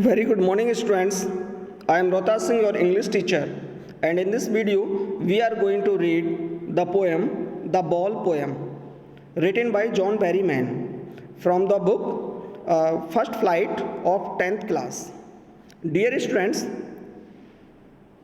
Very good morning, students. I am Rohtas Singh, your English teacher, and in this video, we are going to read the poem The Ball Poem, written by John Berryman from the book First Flight of 10th class. Dear students,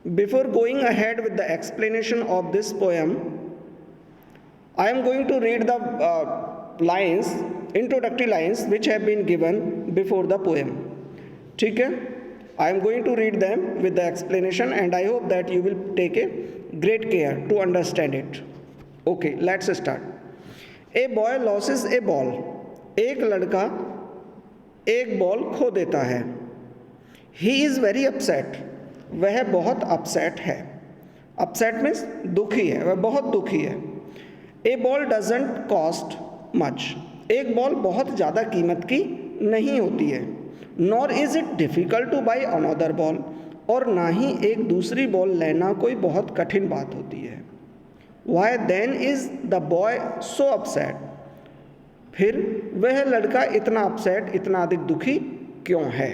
before going ahead with the explanation of this poem, I am going to read the introductory lines which have been given before the poem. ठीक है, I am going to read them with the explanation and I hope that you will take a great care to understand it. Okay, let's start. A boy loses a ball. एक लड़का एक ball खो देता है. He is very upset. वह बहुत upset है. Upset means दुखी है, वह बहुत दुखी है. A ball doesn't cost much. एक बॉल बहुत ज़्यादा कीमत की नहीं होती है. Nor is it difficult two by another ball, और ना ही एक दूसरी बॉल लेना कोई बहुत कठिन बात होती है. Why then is the boy so upset, फिर वह लड़का इतना अपसेट, इतना अधिक दुखी क्यों है.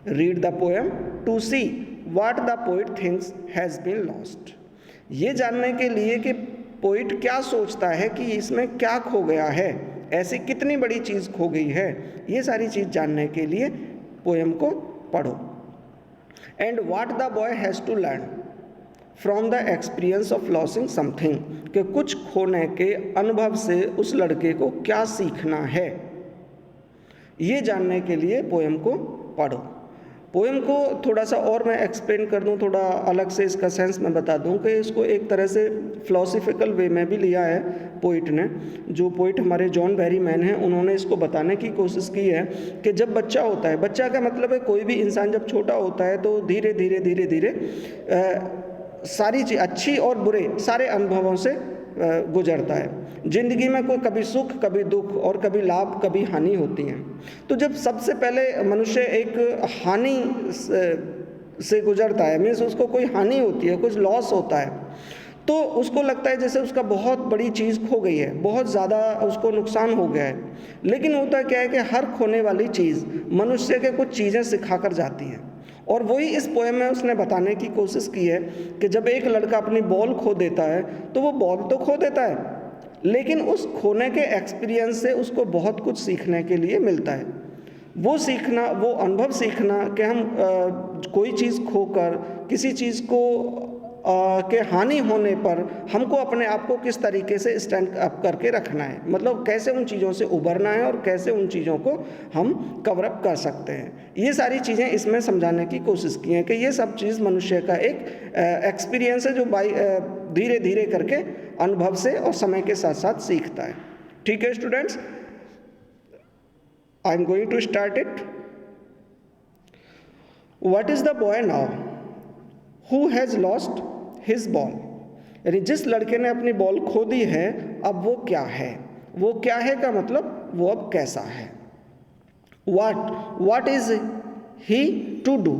Read the poem to see what the poet thinks has been lost. ये जानने के लिए कि पोइट क्या सोचता है कि इसमें क्या खो गया है, ऐसी कितनी बड़ी चीज़ खो गई है, ये सारी चीज़ जानने के लिए पोएम को पढ़ो. And what the boy has to learn from the experience of losing something, कि कुछ खोने के अनुभव से उस लड़के को क्या सीखना है, ये जानने के लिए पोएम को पढ़ो. पोएम को थोड़ा सा और मैं एक्सप्लेन कर दूं, थोड़ा अलग से इसका सेंस मैं बता दूं कि इसको एक तरह से फ़िलोसफिकल वे में भी लिया है पोइट ने. जो पोइट हमारे जॉन बेरीमैन हैं, उन्होंने इसको बताने की कोशिश की है कि जब बच्चा होता है, बच्चा का मतलब है कोई भी इंसान जब छोटा होता है तो धीरे धीरे सारी चीज़, अच्छी और बुरे सारे अनुभवों से गुजरता है. ज़िंदगी में कोई कभी सुख, कभी दुख और कभी लाभ, कभी हानि होती हैं. तो जब सबसे पहले मनुष्य एक हानि से गुजरता है, मीन्स उसको कोई हानि होती है, कुछ लॉस होता है, तो उसको लगता है जैसे उसका बहुत बड़ी चीज़ खो गई है, बहुत ज़्यादा उसको नुकसान हो गया है. लेकिन होता क्या है कि हर खोने वाली चीज़ मनुष्य के कुछ चीज़ें सिखा कर जाती हैं. और वही इस पोएम में उसने बताने की कोशिश की है कि जब एक लड़का अपनी बॉल खो देता है तो वो बॉल तो खो देता है, लेकिन उस खोने के एक्सपीरियंस से उसको बहुत कुछ सीखने के लिए मिलता है. वो सीखना, वो अनुभव सीखना कि हम कोई चीज़ खोकर, किसी चीज़ को के हानि होने पर हमको अपने आप को किस तरीके से स्टैंड अप करके रखना है, मतलब कैसे उन चीज़ों से उबरना है और कैसे उन चीज़ों को हम कवर अप कर सकते हैं. ये सारी चीज़ें इसमें समझाने की कोशिश की हैं कि ये सब चीज़ मनुष्य का एक एक्सपीरियंस है जो धीरे धीरे करके अनुभव से और समय के साथ साथ सीखता है. ठीक है students, I am going to start it. What is the boy now who has lost his ball, यानी जिस लड़के ने अपनी बॉल खो दी है, अब वो क्या है. वो क्या है का मतलब वो अब कैसा है. What is he to do,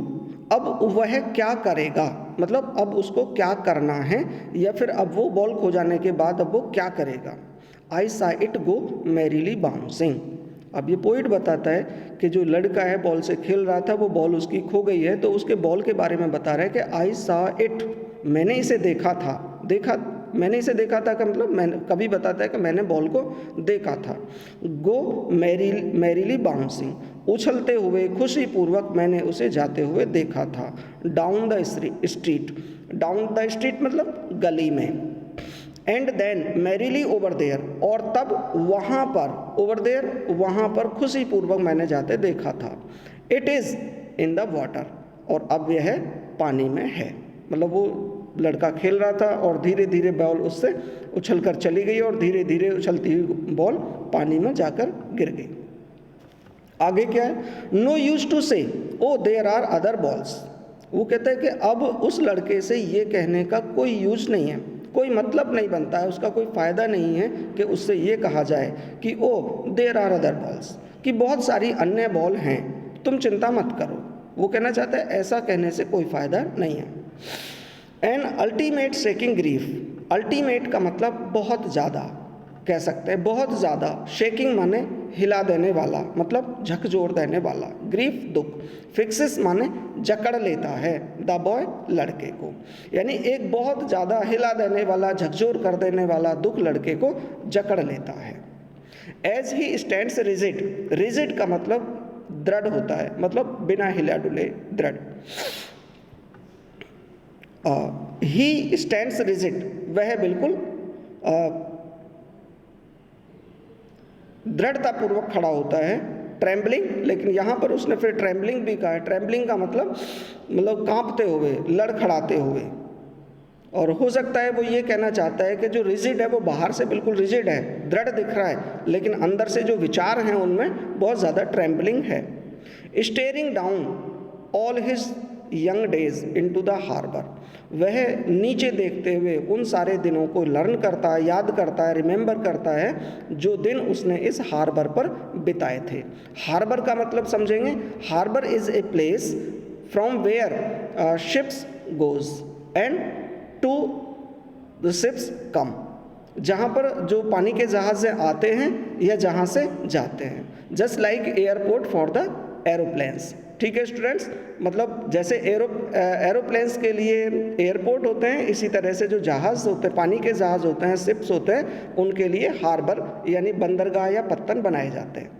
अब वह क्या करेगा, मतलब अब उसको क्या करना है, या फिर अब वो बॉल खो जाने के बाद अब वो क्या करेगा. आई सा इट गो मैरीली बाउंसिंग. अब ये पोइट बताता है कि जो लड़का है बॉल से खेल रहा था, वो बॉल उसकी खो गई है, तो उसके बॉल के बारे में बता रहा है कि आई सा इट, मैंने इसे देखा था. मैंने इसे देखा था का मतलब मैंने कभी बताता है कि मैंने बॉल को देखा था. गो मैरीली बाउंसिंग, उछलते हुए खुशीपूर्वक मैंने उसे जाते हुए देखा था. Down the street, down the street मतलब गली में. And then merrily over there, और तब वहाँ पर, ओवर देयर वहाँ पर खुशीपूर्वक मैंने जाते देखा था. It is in the water, और अब यह पानी में है. मतलब वो लड़का खेल रहा था और धीरे धीरे बॉल उससे उछल कर चली गई और धीरे धीरे उछलती हुई बॉल पानी में जाकर गिर गई. आगे क्या है. नो यूज टू से oh there are other balls. वो कहता है कि अब उस लड़के से ये कहने का कोई यूज नहीं है, कोई मतलब नहीं बनता है, उसका कोई फ़ायदा नहीं है कि उससे ये कहा जाए कि oh there are other balls, कि बहुत सारी अन्य बॉल हैं, तुम चिंता मत करो. वो कहना चाहता है ऐसा कहने से कोई फ़ायदा नहीं है. An ultimate shaking grief, ultimate का मतलब बहुत ज़्यादा कह सकते हैं, बहुत ज़्यादा. शेकिंग माने हिला देने वाला, मतलब झकझोर देने वाला। ग्रीफ दुख, फिक्सिस माने जकड़ लेता है, द बॉय लड़के को, यानी एक बहुत ज़्यादा हिला देने वाला, झकझोर कर देने वाला दुख लड़के को जकड़ लेता है। As he stands rigid, rigid का मतलब दृढ़ होता है, मतलब बिना हिला डुले दृढ़। ही स्टैंड्स रिजिड, वह बिल्कुल दृढ़तापूर्वक खड़ा होता है। ट्रेम्बलिंग, लेकिन यहाँ पर उसने फिर ट्रेम्बलिंग भी कहा है। ट्रेम्बलिंग का मतलब कांपते हुए, लड़खड़ाते हुए। और हो सकता है वो ये कहना चाहता है कि जो रिजिड है वो बाहर से बिल्कुल रिजिड है, दृढ़ दिख रहा है, लेकिन अंदर से जो विचार हैं उनमें बहुत ज़्यादा ट्रेम्बलिंग है। Staring down all his young days into the harbour, वह नीचे देखते हुए उन सारे दिनों को लर्न करता है, याद करता है, रिमेंबर करता है जो दिन उसने इस हार्बर पर बिताए थे। हार्बर का मतलब समझेंगे, harbour is a place from where ships goes and to the ships come, जहाँ पर जो पानी के जहाज़ आते हैं या जहाँ से जाते हैं। Just like airport for the aeroplanes, ठीक है स्टूडेंट्स, मतलब जैसे एरोप्लेन्स के लिए एयरपोर्ट होते हैं, इसी तरह से जो जहाज़ होते हैं, पानी के जहाज़ होते हैं, शिप्स होते हैं, उनके लिए हार्बर यानी बंदरगाह या पत्तन बनाए जाते हैं।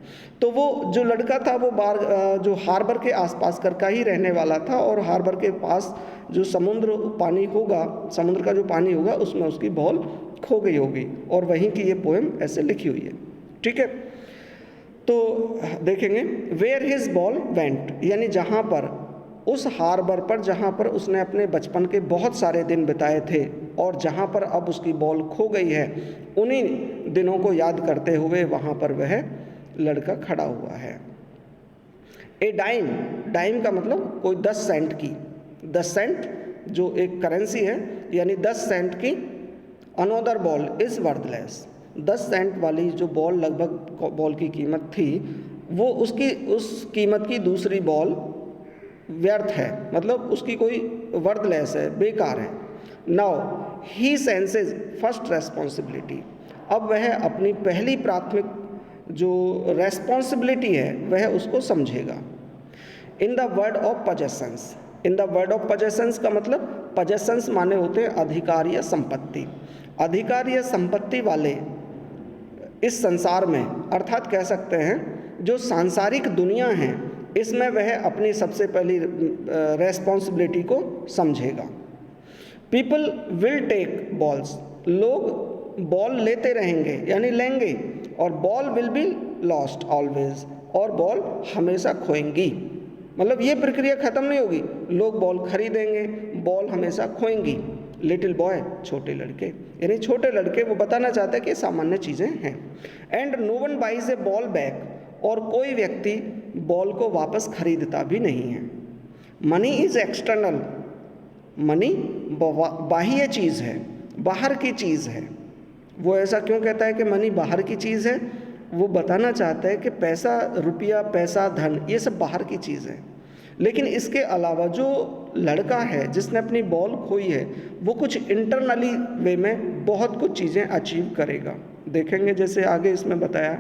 तो वो जो लड़का था वो जो हार्बर के आसपास का ही रहने वाला था, और हार्बर के पास जो समुद्र का जो पानी होगा उसमें उसकी बॉल खो गई होगी, और वहीं की ये पोएम ऐसे लिखी हुई है, ठीक है। तो देखेंगे वेयर हिज बॉल वेंट, यानी जहाँ पर उस हार्बर पर जहाँ पर उसने अपने बचपन के बहुत सारे दिन बिताए थे, और जहाँ पर अब उसकी बॉल खो गई है, उन्हीं दिनों को याद करते हुए वहाँ पर वह लड़का खड़ा हुआ है। ए डाइम, डाइम का मतलब कोई 10 सेंट की, 10 सेंट जो एक करेंसी है, यानी 10 सेंट की another ball is worthless, 10 cent वाली जो बॉल लगभग बॉल की कीमत थी, वो उस कीमत की दूसरी बॉल व्यर्थ है, मतलब उसकी कोई वर्थलेस है, बेकार है। Now he senses first responsibility, अब वह अपनी पहली प्राथमिक जो रेस्पॉन्सिबिलिटी है वह उसको समझेगा। In the word of possessions, in the word of possessions का मतलब पजेशंस माने होते हैं अधिकार या संपत्ति। अधिकार या संपत्ति वाले इस संसार में, अर्थात कह सकते हैं जो सांसारिक दुनिया है, इसमें वह अपनी सबसे पहली रेस्पॉन्सिबिलिटी को समझेगा। पीपल विल टेक बॉल्स, लोग बॉल लेते रहेंगे यानी लेंगे, और ball will be lost always, और बॉल हमेशा खोएंगी, मतलब ये प्रक्रिया ख़त्म नहीं होगी, लोग बॉल खरीदेंगे, बॉल हमेशा खोएंगी। लिटिल बॉय, छोटे लड़के, यानी छोटे लड़के वो बताना चाहते हैं कि सामान्य चीज़ें हैं। And no one buys a ball back, और कोई व्यक्ति बॉल को वापस खरीदता भी नहीं है। मनी इज़ एक्सटर्नल, मनी बाह्य चीज़ है, बाहर की चीज़ है। वो ऐसा क्यों कहता है कि मनी बाहर की चीज़ है? वो बताना चाहता है कि पैसा, रुपया, पैसा, धन, ये सब बाहर की चीज़ है, लेकिन इसके अलावा जो लड़का है जिसने अपनी बॉल खोई है, वो कुछ इंटरनली वे में बहुत कुछ चीज़ें अचीव करेगा। देखेंगे जैसे आगे इसमें बताया,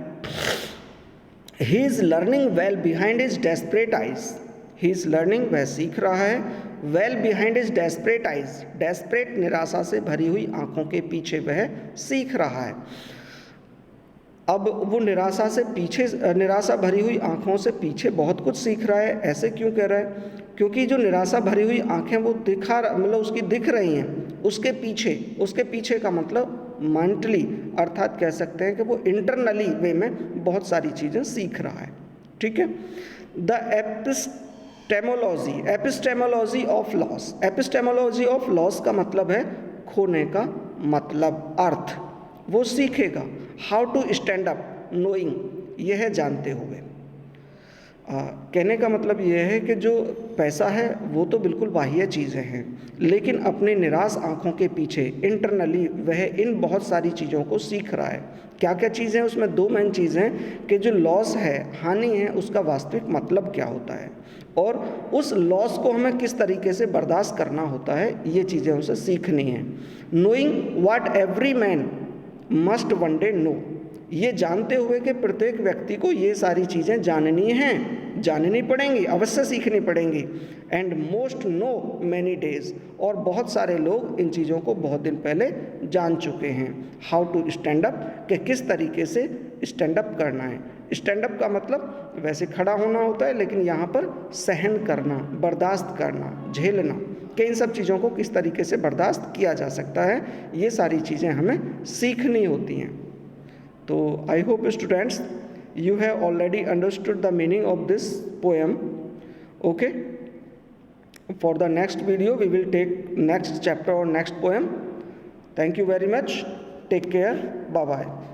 he is learning well behind his desperate eyes, he is learning, वह सीख रहा है, well behind his desperate eyes, desperate निराशा से भरी हुई आँखों के पीछे वह सीख रहा है। अब वो निराशा से पीछे, निराशा भरी हुई आँखों से पीछे बहुत कुछ सीख रहा है, ऐसे क्यों कह रहा है? क्योंकि जो निराशा भरी हुई आँखें वो मतलब उसकी दिख रही हैं, उसके पीछे का मतलब मेंटली, अर्थात कह सकते हैं कि वो इंटरनली वे में बहुत सारी चीज़ें सीख रहा है, ठीक है। The epistemology of loss, epistemology of loss का मतलब है खोने का मतलब, अर्थ वो सीखेगा। How to stand up knowing, यह है जानते हुए। कहने का मतलब यह है कि जो पैसा है वो तो बिल्कुल बाह्य चीज़ें हैं, लेकिन अपने निराश आँखों के पीछे इंटरनली वह इन बहुत सारी चीज़ों को सीख रहा है। क्या क्या चीज़ें हैं उसमें? 2 मेन चीज़ें हैं कि जो लॉस है, हानि है, उसका वास्तविक मतलब क्या होता है, और उस लॉस को हमें किस तरीके से बर्दाश्त करना होता है, ये चीज़ें उसे सीखनी हैं। Knowing what every man must one day know, ये जानते हुए कि प्रत्येक व्यक्ति को ये सारी चीज़ें जाननी हैं, जाननी पड़ेंगी, अवश्य सीखनी पड़ेंगी। And most know many days, और बहुत सारे लोग इन चीज़ों को बहुत दिन पहले जान चुके हैं। हाउ टू स्टैंड अप, कि किस तरीके से स्टैंड अप करना है। स्टैंड अप का मतलब वैसे खड़ा होना होता है, लेकिन यहाँ पर सहन करना, बर्दाश्त करना, झेलना, कि इन सब चीज़ों को किस तरीके से बर्दाश्त किया जा सकता है, ये सारी चीज़ें हमें सीखनी होती हैं। तो I hope students you have already understood the meaning of this poem. Okay, for the next video we will take next chapter or next poem. Thank you very much. Take care. Bye bye.